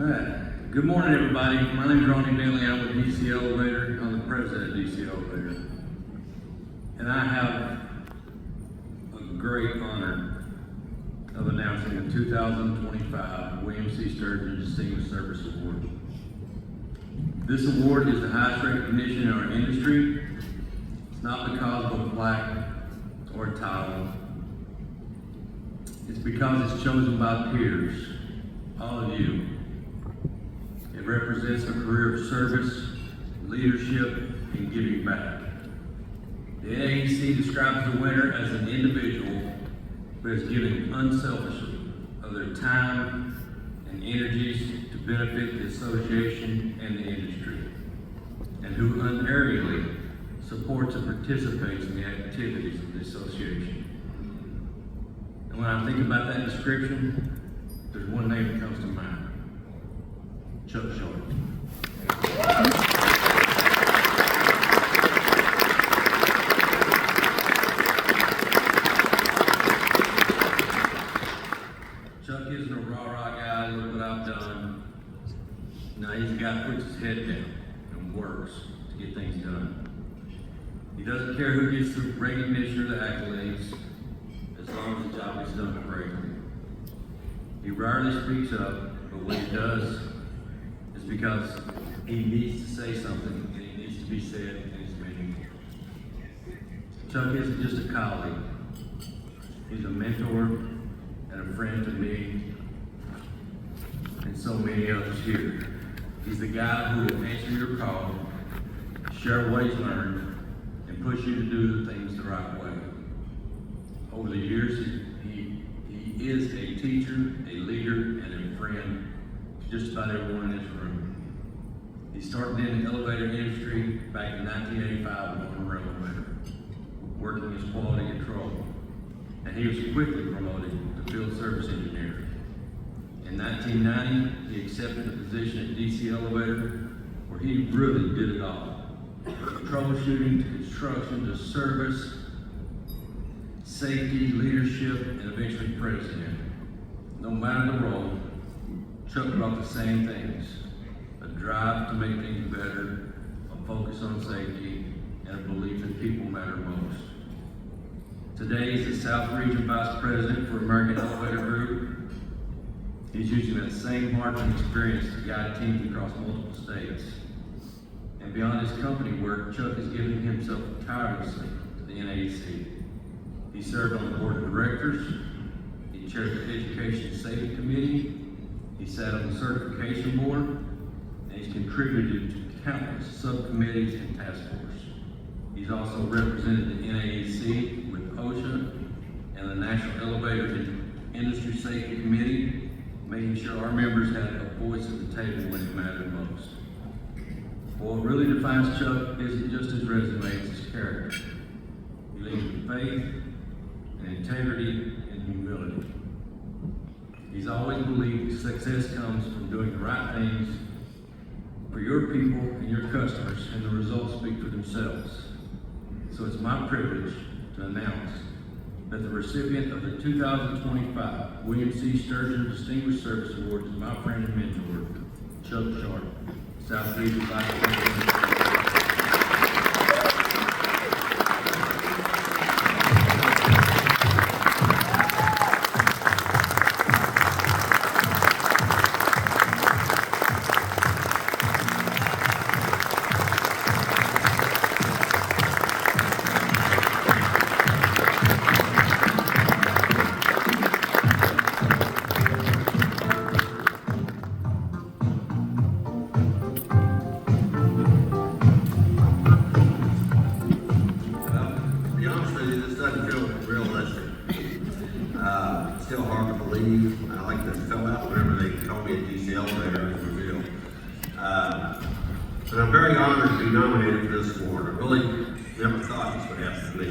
All right. Good morning, everybody. My name is Ronnie Bentley. I'm with DC Elevator. I'm the president of DC Elevator. And I have a great honor of announcing the 2025 William C. Sturgeon Distinguished Service Award. This award is the highest recognition in our industry. It's not because of a plaque or a title. It's because it's chosen by peers, all of you. It represents a career of service, leadership, and giving back. The NAEC describes the winner as an individual who has given unselfishly of their time and energies to benefit the association and the industry, and who unerringly supports and participates in the activities of the association. And when I think about that description, there's one name that comes to mind. Chuck Short. Chuck isn't a rah-rah guy, look what I've done. No, he's a guy who puts his head down and works to get things done. He doesn't care who gets the recognition or the accolades, as long as the job is done correctly. He rarely speaks up, but when he does, it's because he needs to say something and it needs to be said and it's meaningful. Chuck isn't just a colleague. He's a mentor and a friend to me and so many others here. He's the guy who will answer your call, share what he's learned, and push you to do the things the right way. Over the years, he is a teacher, a leader, and a friend to just about everyone in this room. He started in the elevator industry back in 1985 on a elevator, working as quality control. And he was quickly promoted to field service engineer. In 1990, he accepted a position at DC Elevator where he really did it all. From troubleshooting to construction to service, safety, leadership, and eventually president. No matter the role, Chuck brought the same things: a drive to make things better, a focus on safety, and a belief that people matter most. Today, he's the South Region Vice President for American Elevator Group. He's using that same heart and experience to guide teams across multiple states. And beyond his company work, Chuck has given himself tirelessly to the NAEC. He served on the board of directors, he chaired the Education and Safety Committee, he sat on the certification board, and he's contributed to countless subcommittees and task force. He's also represented the NAEC with OSHA and the National Elevator Industry Safety Committee, making sure our members had a voice at the table when it mattered most. What really defines Chuck isn't just his resume, it's his character. He leads with faith and integrity and humility. He's always believed success comes from doing the right things for your people and your customers, and the results speak for themselves. So it's my privilege to announce that the recipient of the 2025 William C. Sturgeon Distinguished Service Award is my friend and mentor, Chuck Sharp, South Region Vice President. Still hard to believe. I like to fill out whenever they call me a DC Elevator and reveal. But I'm very honored to be nominated for this award. I really never thought this would happen to me.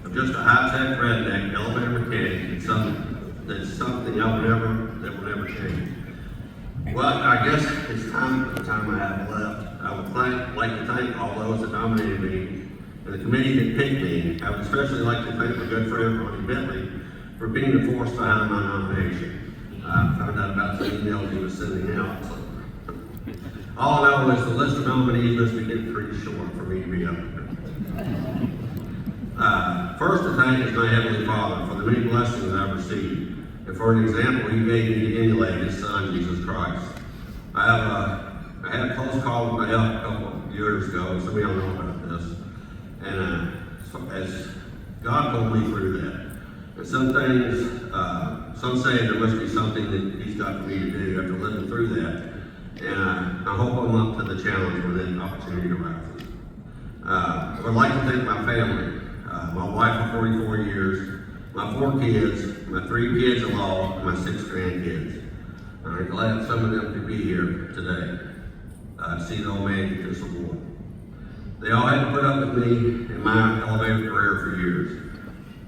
I'm just a high-tech redneck elevator mechanic. It's something that will never change. Well, I guess it's time for the time I have left. I would like to thank all those that nominated me and the committee that picked me. I would especially like to thank my good friend Ronnie Bentley for being the force behind my nomination. I found out about some emails he was sending out. All I know is the list of nominees must be getting pretty short for me to be up here. First to thank is my Heavenly Father for the many blessings I've received. And for an example, He gave me to emulate His Son, Jesus Christ. I had a close call with my health a couple of years ago, some of y'all know about this. And as God pulled me through that. And some things, some say there must be something that He's got for me to do after living through that. And I hope I'm up to the challenge when that opportunity arises. I would like to thank my family, my wife of 44 years, my 4 kids, my 3 kids-in-law, and my 6 grandkids. I'm glad some of them could be here today to see the old man get this award. They all had to put up with me in my elevator career for years.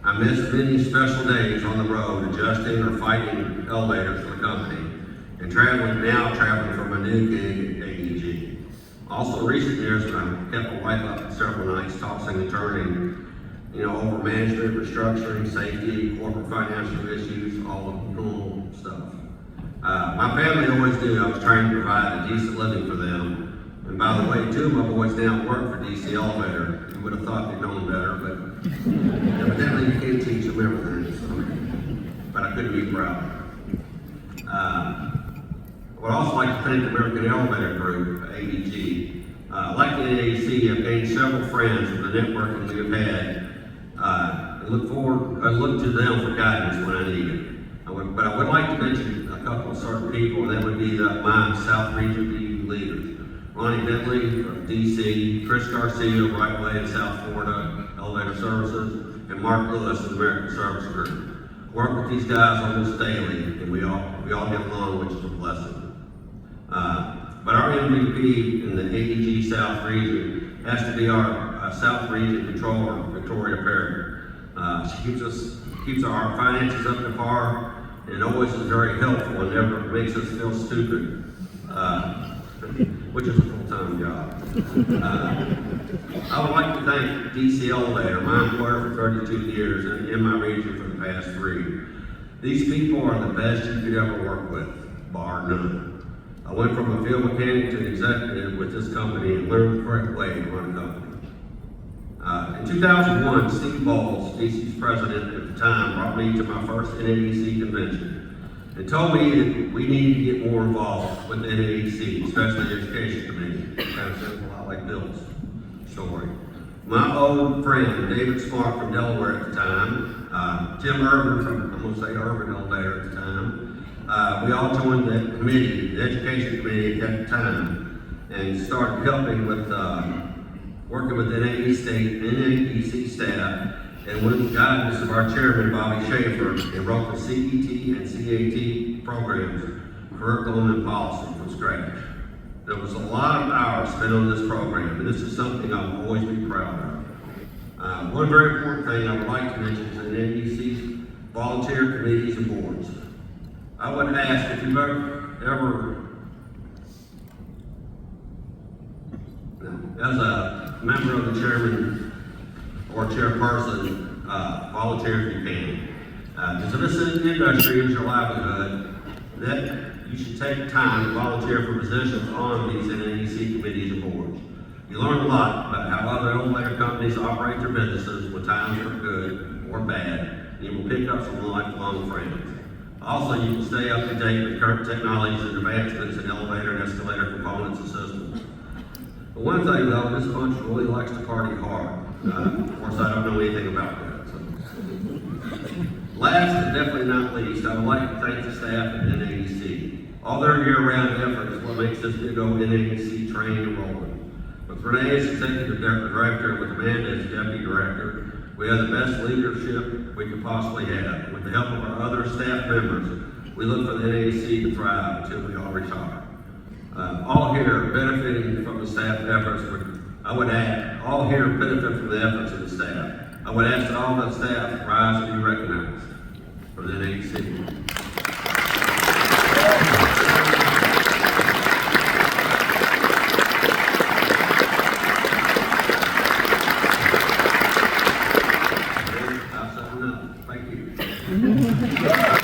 I missed many special days on the road adjusting or fighting elevators for the company and traveling for my new gig at AEG. Also, recent years when I kept my wife up several nights tossing and turning, over management, restructuring, safety, corporate financial issues, all the normal stuff. My family always knew I was trying to provide a decent living for them. And by the way, 2 of my boys now work for DC Elevator. You would have thought they'd known better, but evidently you can't teach them everything. So. But I couldn't be proud. I would also like to thank the American Elevator Group, AEG. Like the NAEC, I've gained several friends from the networking we have had. I look to them for guidance when I need it. But I would like to mention a couple of certain people, and that would be my South Region BU leaders. Ronnie Bentley from DC, Chris Garcia, Right Way in South Florida, Elevator Services, and Mark Lewis of the American Service Group. I work with these guys almost daily, and we all get along, which is a blessing. But our MVP in the AEG South Region has to be our South Region Controller, Victoria Perry. She keeps our finances up to par, and always is very helpful and never makes us feel stupid. Which is a full-time job. I would like to thank DC Elevator, my employer for 32 years, and in my region for the past 3. These people are the best you could ever work with, bar none. I went from a field mechanic to an executive with this company and learned the correct way to run a company. In 2001, Steve Bowles, DC's president at the time, brought me to my first NAEC convention and told me that we need to get more involved with the NAEC, especially the Education Committee. Kind of sounds a lot like Bill's story. My old friend, David Smart from Delaware at the time, Tim Irvin from, I'm going to say Urban Elevator at the time, we all joined that committee, the Education Committee at that time, and started helping with, working with NAEC staff, and with the guidance of our chairman, Bobby Schaefer, and wrote the CET and CAT programs, curriculum and policy from scratch. There was a lot of hours spent on this program, and this is something I'll always be proud of. One very important thing I would like to mention is the NAEC's volunteer committees and boards. I would ask if you've ever as a member of the chairman or chairperson, volunteer if you can. Because if this is the industry is your livelihood, that you should take time to volunteer for positions on these NAEC committees and boards. You learn a lot about how other elevator companies operate their businesses when times are good or bad, and you will pick up some lifelong friends. Also, you can stay up to date with current technologies and advancements in elevator and escalator components and systems. But one thing though, this bunch really likes to party hard. Of course, I don't know anything about that. So. Last and definitely not least, I would like to thank the staff at NAEC. All their year-round effort is what makes this big old NAEC train and rolling. With Renee as executive director and with Amanda as deputy director, we have the best leadership we could possibly have. With the help of our other staff members, we look for the NAEC to thrive until we all retire. All here benefiting from the staff efforts. I would add, all here benefit from the efforts of the staff. I would ask that all the staff rise and be recognized for the NAEC. Thank you.